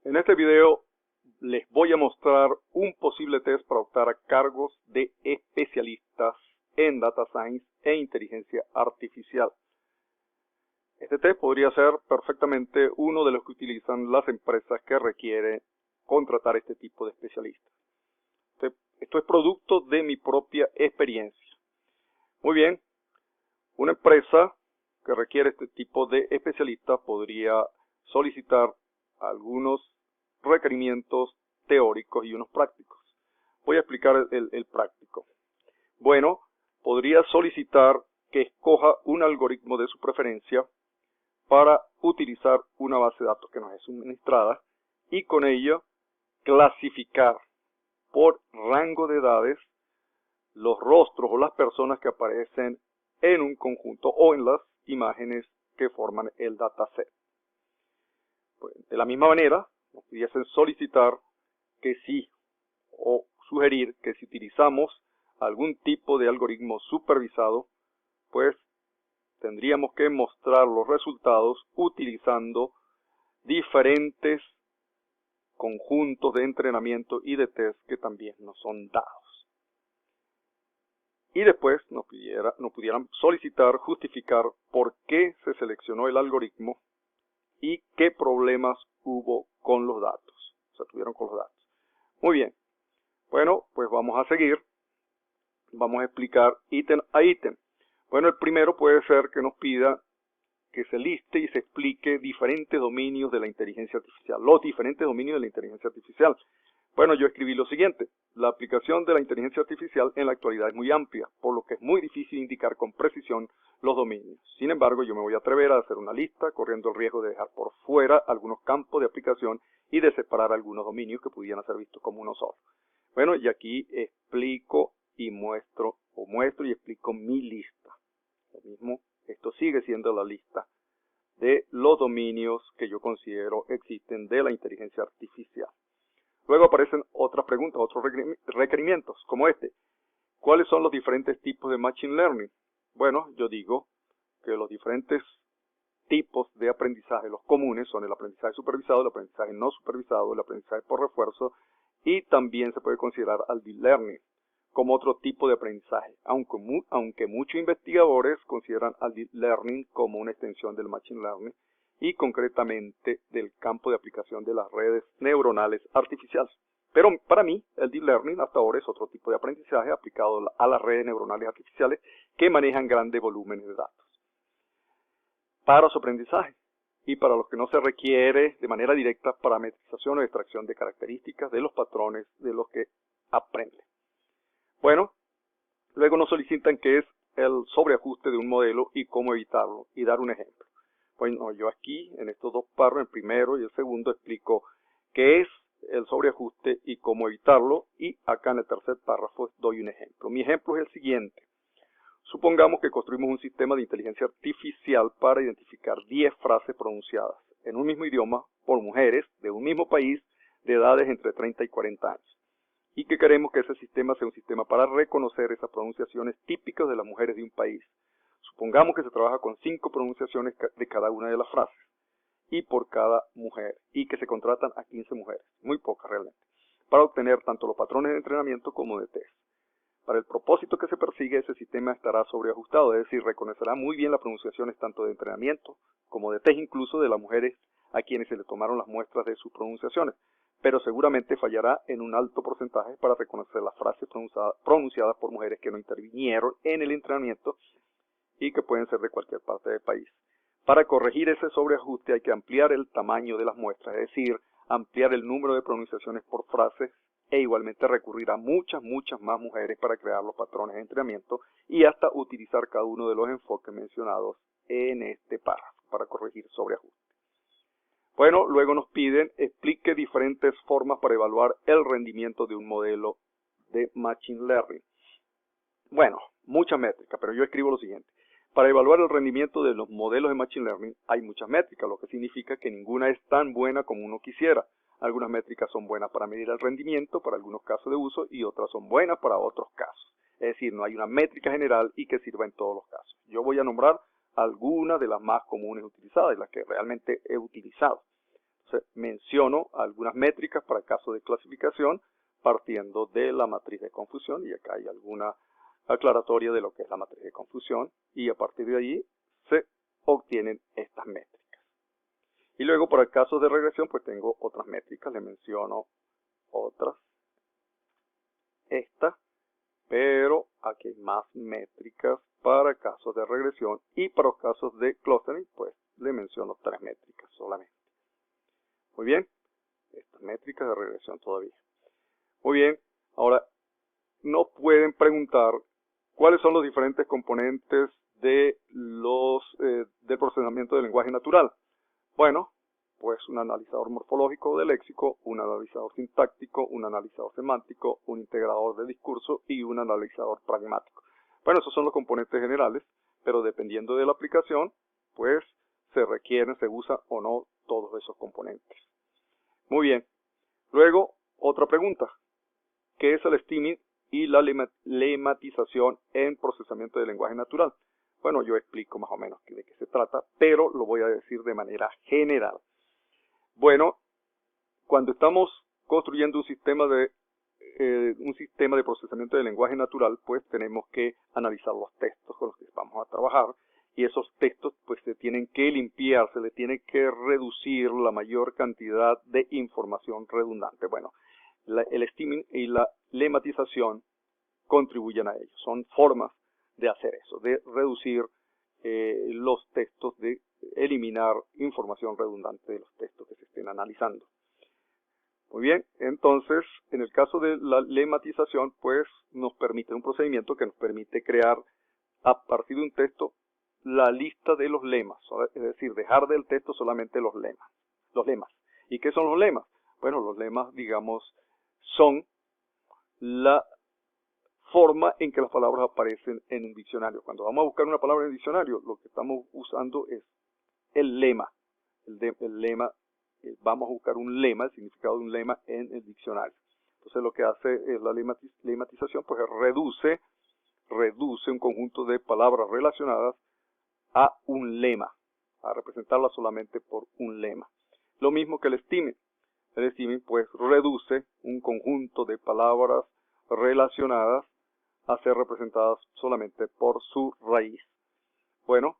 En este video les voy a mostrar un posible test para optar a cargos de especialistas en Data Science e Inteligencia Artificial. Este test podría ser perfectamente uno de los que utilizan las empresas que requieren contratar este tipo de especialistas. Esto es producto de mi propia experiencia. Muy bien, una empresa que requiere este tipo de especialistas podría solicitar algunos requerimientos teóricos y unos prácticos. Voy a explicar el práctico. Bueno, podría solicitar que escoja un algoritmo de su preferencia para utilizar una base de datos que nos es suministrada y con ello clasificar por rango de edades los rostros o las personas que aparecen en un conjunto o en las imágenes que forman el dataset. Pues, de la misma manera, nos pudiesen solicitar que sí o sugerir que si utilizamos algún tipo de algoritmo supervisado, pues tendríamos que mostrar los resultados utilizando diferentes conjuntos de entrenamiento y de test que también nos son dados. Y después nos pudieran solicitar, justificar por qué se seleccionó el algoritmo y qué problemas hubo con los datos. Se tuvieron con los datos. Muy bien. Bueno, pues vamos a seguir. Vamos a explicar ítem a ítem. Bueno, el primero puede ser que nos pida que se liste y se explique diferentes dominios de la inteligencia artificial. Los diferentes dominios de la inteligencia artificial. Bueno, yo escribí lo siguiente. La aplicación de la inteligencia artificial en la actualidad es muy amplia, por lo que es muy difícil indicar con precisión los dominios. Sin embargo, yo me voy a atrever a hacer una lista, corriendo el riesgo de dejar por fuera algunos campos de aplicación y de separar algunos dominios que pudieran ser vistos como uno solo. Bueno, y aquí explico y muestro y explico mi lista. Lo mismo, esto sigue siendo la lista de los dominios que yo considero existen de la inteligencia artificial. Luego aparecen otras preguntas, otros requerimientos, como este. ¿Cuáles son los diferentes tipos de Machine Learning? Bueno, yo digo que los diferentes tipos de aprendizaje, los comunes, son el aprendizaje supervisado, el aprendizaje no supervisado, el aprendizaje por refuerzo, y también se puede considerar al Deep Learning como otro tipo de aprendizaje, aunque muchos investigadores consideran al Deep Learning como una extensión del Machine Learning y concretamente del campo de aplicación de las redes neuronales artificiales. Pero para mí, el Deep Learning hasta ahora es otro tipo de aprendizaje aplicado a las redes neuronales artificiales que manejan grandes volúmenes de datos. Para su aprendizaje y para los que no se requiere de manera directa parametrización o extracción de características de los patrones de los que aprende. Bueno, luego nos solicitan qué es el sobreajuste de un modelo y cómo evitarlo y dar un ejemplo. Bueno, yo aquí en estos dos párrafos, el primero y el segundo, explico qué es el sobreajuste y cómo evitarlo, y acá en el tercer párrafo doy un ejemplo. Mi ejemplo es el siguiente. Supongamos que construimos un sistema de inteligencia artificial para identificar 10 frases pronunciadas en un mismo idioma por mujeres de un mismo país de edades entre 30 y 40 años. Y que queremos que ese sistema sea un sistema para reconocer esas pronunciaciones típicas de las mujeres de un país. Supongamos que se trabaja con 5 pronunciaciones de cada una de las frases y por cada mujer, y que se contratan a 15 mujeres, muy pocas realmente, para obtener tanto los patrones de entrenamiento como de test. Para el propósito que se persigue, ese sistema estará sobreajustado, es decir, reconocerá muy bien las pronunciaciones tanto de entrenamiento como de test, incluso de las mujeres a quienes se le tomaron las muestras de sus pronunciaciones, pero seguramente fallará en un alto porcentaje para reconocer las frases pronunciadas por mujeres que no intervinieron en el entrenamiento y que pueden ser de cualquier parte del país. Para corregir ese sobreajuste hay que ampliar el tamaño de las muestras, es decir, ampliar el número de pronunciaciones por frases e igualmente recurrir a muchas más mujeres para crear los patrones de entrenamiento y hasta utilizar cada uno de los enfoques mencionados en este párrafo para corregir sobreajuste. Bueno, luego nos piden explique diferentes formas para evaluar el rendimiento de un modelo de Machine Learning. Bueno, muchas métricas, pero yo escribo lo siguiente. Para evaluar el rendimiento de los modelos de Machine Learning hay muchas métricas, lo que significa que ninguna es tan buena como uno quisiera. Algunas métricas son buenas para medir el rendimiento para algunos casos de uso y otras son buenas para otros casos. Es decir, no hay una métrica general y que sirva en todos los casos. Yo voy a nombrar algunas de las más comunes utilizadas y las que realmente he utilizado. menciono algunas métricas para casos de clasificación partiendo de la matriz de confusión, y acá hay alguna aclaratoria de lo que es la matriz de confusión, y a partir de allí se obtienen estas métricas. Y luego para casos de regresión pues tengo otras métricas, le menciono otras, esta, pero aquí hay más métricas para casos de regresión, y para los casos de clustering pues le menciono 3 métricas solamente. Muy bien, estas métricas de regresión todavía. Muy bien, ahora nos pueden preguntar cuáles son los diferentes componentes de del procesamiento del lenguaje natural. Bueno, pues un analizador morfológico de léxico, un analizador sintáctico, un analizador semántico, un integrador de discurso y un analizador pragmático. Bueno, esos son los componentes generales, pero dependiendo de la aplicación, pues se requieren, se usa o no todos esos componentes. Muy bien. Luego, otra pregunta. ¿Qué es el stemming y la lematización en procesamiento del lenguaje natural? Bueno, yo explico más o menos de qué se trata, pero lo voy a decir de manera general. Bueno, cuando estamos construyendo un sistema de procesamiento del lenguaje natural, pues tenemos que analizar los textos con los que vamos a trabajar, y esos textos pues se tienen que limpiar, se le tiene que reducir la mayor cantidad de información redundante. Bueno, el stemming y la lematización contribuyen a ello. Son formas de hacer eso, de reducir los textos, de eliminar información redundante de los textos que se estén analizando. Muy bien, entonces, en el caso de la lematización, pues nos permite un procedimiento que nos permite crear a partir de un texto la lista de los lemas, es decir, dejar del texto solamente los lemas. ¿Y qué son los lemas? Bueno, los lemas, digamos, son la forma en que las palabras aparecen en un diccionario. Cuando vamos a buscar una palabra en el diccionario, lo que estamos usando es el lema. Vamos a buscar un lema, el significado de un lema en el diccionario. Entonces lo que hace la lematización, pues reduce un conjunto de palabras relacionadas a un lema, a representarla solamente por un lema. Lo mismo que el stemming. El stemming pues reduce un conjunto de palabras relacionadas a ser representadas solamente por su raíz. Bueno,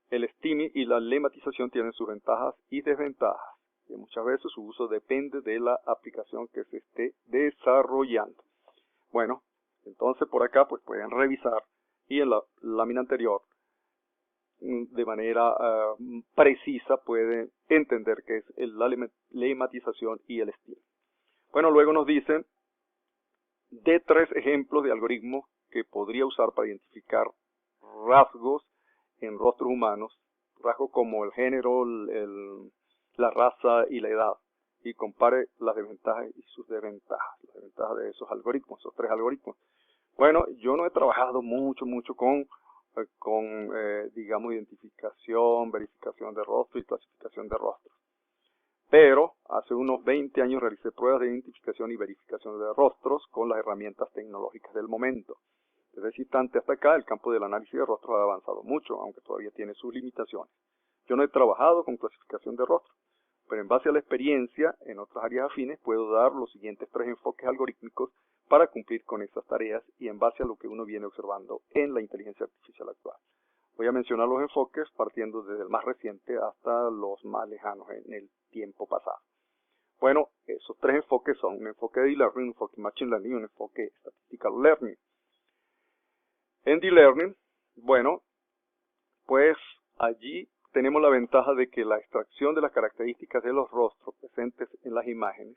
el stemming y la lematización tienen sus ventajas y desventajas, y muchas veces su uso depende de la aplicación que se esté desarrollando. Bueno, entonces por acá pues pueden revisar, y en la lámina anterior de manera precisa pueden entender qué es la lematización y el stemming. Bueno, luego nos dicen de 3 ejemplos de algoritmos que podría usar para identificar rasgos en rostros humanos, rasgos como el género, la raza y la edad, y compare las desventajas y sus desventajas, las desventajas de esos algoritmos, esos 3 algoritmos. Bueno, yo no he trabajado mucho con digamos, identificación, verificación de rostro y clasificación de rostros. Pero hace unos 20 años realicé pruebas de identificación y verificación de rostros con las herramientas tecnológicas del momento. Desde ese instante hasta acá, el campo del análisis de rostros ha avanzado mucho, aunque todavía tiene sus limitaciones. Yo no he trabajado con clasificación de rostros, pero en base a la experiencia en otras áreas afines puedo dar los siguientes 3 enfoques algorítmicos para cumplir con esas tareas y en base a lo que uno viene observando en la inteligencia artificial actual. Voy a mencionar los enfoques partiendo desde el más reciente hasta los más lejanos en el tiempo pasado. Bueno, esos 3 enfoques son un enfoque de Deep Learning, un enfoque Machine Learning y un enfoque Statistical Learning. En Deep Learning, bueno, pues allí tenemos la ventaja de que la extracción de las características de los rostros presentes en las imágenes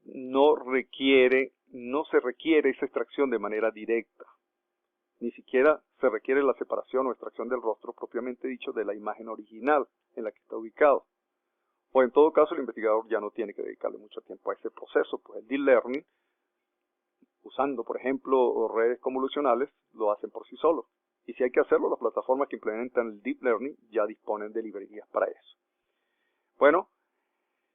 no se requiere esa extracción de manera directa. Ni siquiera se requiere la separación o extracción del rostro propiamente dicho de la imagen original en la que está ubicado. O en todo caso el investigador ya no tiene que dedicarle mucho tiempo a ese proceso, pues el Deep Learning, usando por ejemplo redes convolucionales, lo hacen por sí solos. Y si hay que hacerlo, las plataformas que implementan el Deep Learning ya disponen de librerías para eso. Bueno,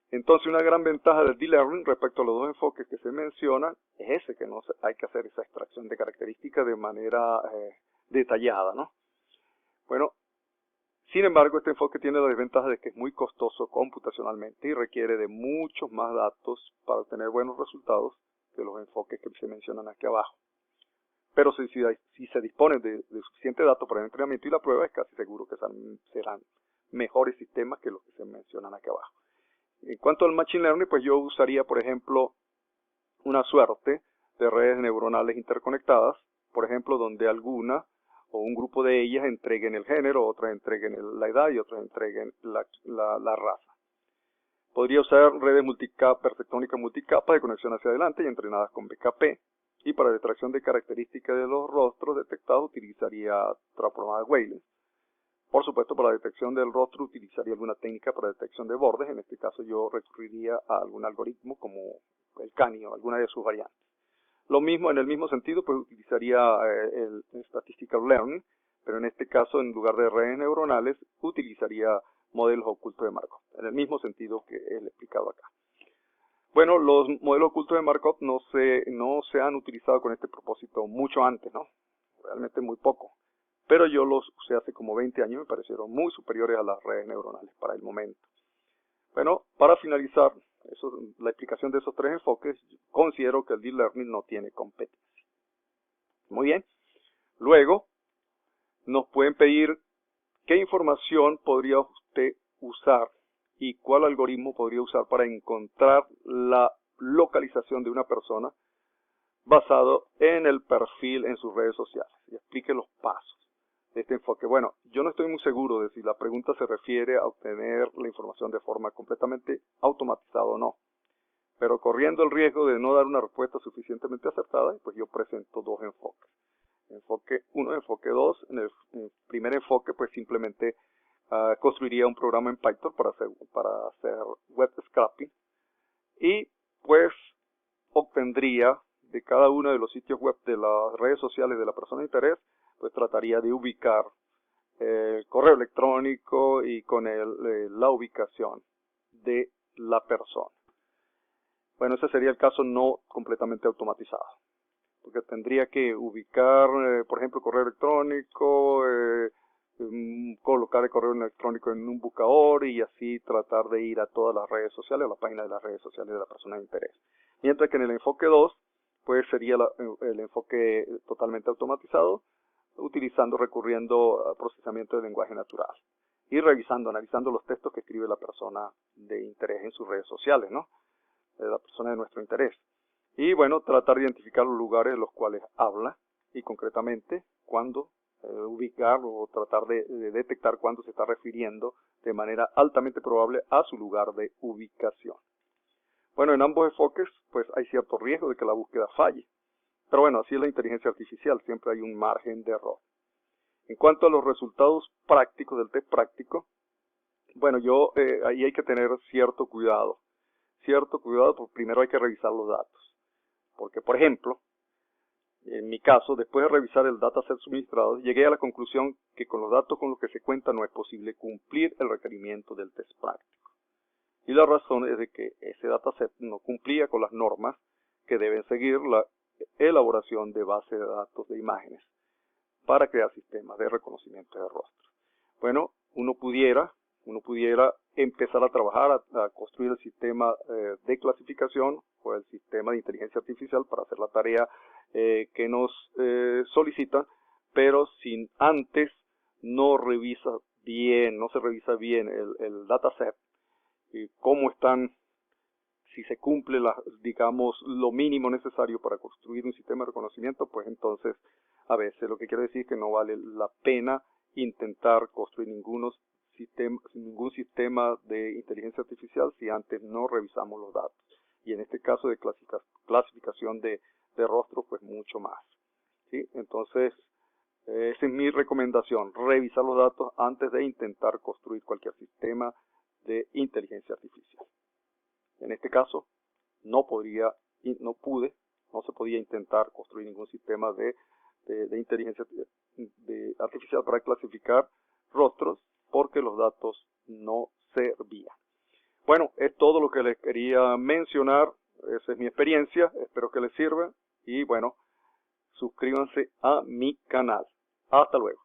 entonces una gran ventaja del Deep Learning respecto a los 2 enfoques que se mencionan es ese, que no hay que hacer esa extracción de características de manera detallada, ¿no? Bueno, Sin embargo, este enfoque tiene la desventaja de que es muy costoso computacionalmente y requiere de muchos más datos para obtener buenos resultados que los enfoques que se mencionan aquí abajo. Pero si se dispone de suficiente datos para el entrenamiento y la prueba, es casi seguro que serán mejores sistemas que los que se mencionan aquí abajo. En cuanto al Machine Learning, pues yo usaría, por ejemplo, una suerte de redes neuronales interconectadas, por ejemplo, donde alguna o un grupo de ellas entreguen el género, otras entreguen la edad y otras entreguen la raza. Podría usar redes arquitectónicas multicapas de conexión hacia adelante y entrenadas con BKP. Y para la extracción de características de los rostros detectados utilizaría transformadas Weyland. Por supuesto, para la detección del rostro utilizaría alguna técnica para detección de bordes. En este caso yo recurriría a algún algoritmo como el CANI o alguna de sus variantes. Lo mismo, en el mismo sentido, pues utilizaría el Statistical Learning, pero en este caso, en lugar de redes neuronales, utilizaría modelos ocultos de Markov, en el mismo sentido que he explicado acá. Bueno, los modelos ocultos de Markov no se han utilizado con este propósito mucho antes, ¿no? Realmente muy poco. Pero yo los usé hace como 20 años y me parecieron muy superiores a las redes neuronales para el momento. Bueno, para finalizar la explicación de esos tres enfoques, considero que el Deep Learning no tiene competencia. Muy bien. Luego, nos pueden pedir qué información podría usted usar y cuál algoritmo podría usar para encontrar la localización de una persona basado en el perfil en sus redes sociales. Y explique los pasos de este enfoque. Bueno, yo no estoy muy seguro de si la pregunta se refiere a obtener la información de forma completamente automatizada o no. Pero corriendo el riesgo de no dar una respuesta suficientemente acertada, pues yo presento dos enfoques. Enfoque 1 y enfoque 2. En el primer enfoque, pues simplemente construiría un programa en Python para hacer web scraping y pues obtendría de cada uno de los sitios web de las redes sociales de la persona de interés, pues trataría de ubicar el correo electrónico y con la ubicación de la persona. Bueno, ese sería el caso no completamente automatizado, porque tendría que ubicar, por ejemplo, correo electrónico, colocar el correo electrónico en un buscador y así tratar de ir a todas las redes sociales, a la página de las redes sociales de la persona de interés. Mientras que en el enfoque 2, pues sería el enfoque totalmente automatizado, recurriendo a procesamiento de lenguaje natural y analizando los textos que escribe la persona de interés en sus redes sociales, ¿no? La persona de nuestro interés. Y bueno, tratar de identificar los lugares en los cuales habla y concretamente cuándo ubicar o tratar de detectar cuándo se está refiriendo de manera altamente probable a su lugar de ubicación. Bueno, en ambos enfoques pues hay cierto riesgo de que la búsqueda falle. Pero bueno, así es la inteligencia artificial, siempre hay un margen de error. En cuanto a los resultados prácticos del test práctico, bueno, ahí hay que tener cierto cuidado. Porque primero hay que revisar los datos. Porque, por ejemplo, en mi caso, después de revisar el dataset suministrado, llegué a la conclusión que con los datos con los que se cuenta no es posible cumplir el requerimiento del test práctico. Y la razón es de que ese dataset no cumplía con las normas que deben seguir la elaboración de bases de datos de imágenes para crear sistemas de reconocimiento de rostros. Bueno, uno pudiera empezar a trabajar, a construir el sistema de clasificación o el sistema de inteligencia artificial para hacer la tarea que nos solicitan, pero sin antes no se revisa bien el dataset, cómo están, si se cumple digamos lo mínimo necesario para construir un sistema de reconocimiento, pues entonces a veces lo que quiere decir es que no vale la pena intentar construir ningún sistema de inteligencia artificial si antes no revisamos los datos. Y en este caso de clasificación de rostros, pues mucho más. ¿Sí? Entonces, esa es mi recomendación, revisar los datos antes de intentar construir cualquier sistema de inteligencia artificial. En este caso, no se podía intentar construir ningún sistema de inteligencia artificial para clasificar rostros porque los datos no servían. Bueno, es todo lo que les quería mencionar. Esa es mi experiencia, espero que les sirva y bueno, suscríbanse a mi canal. Hasta luego.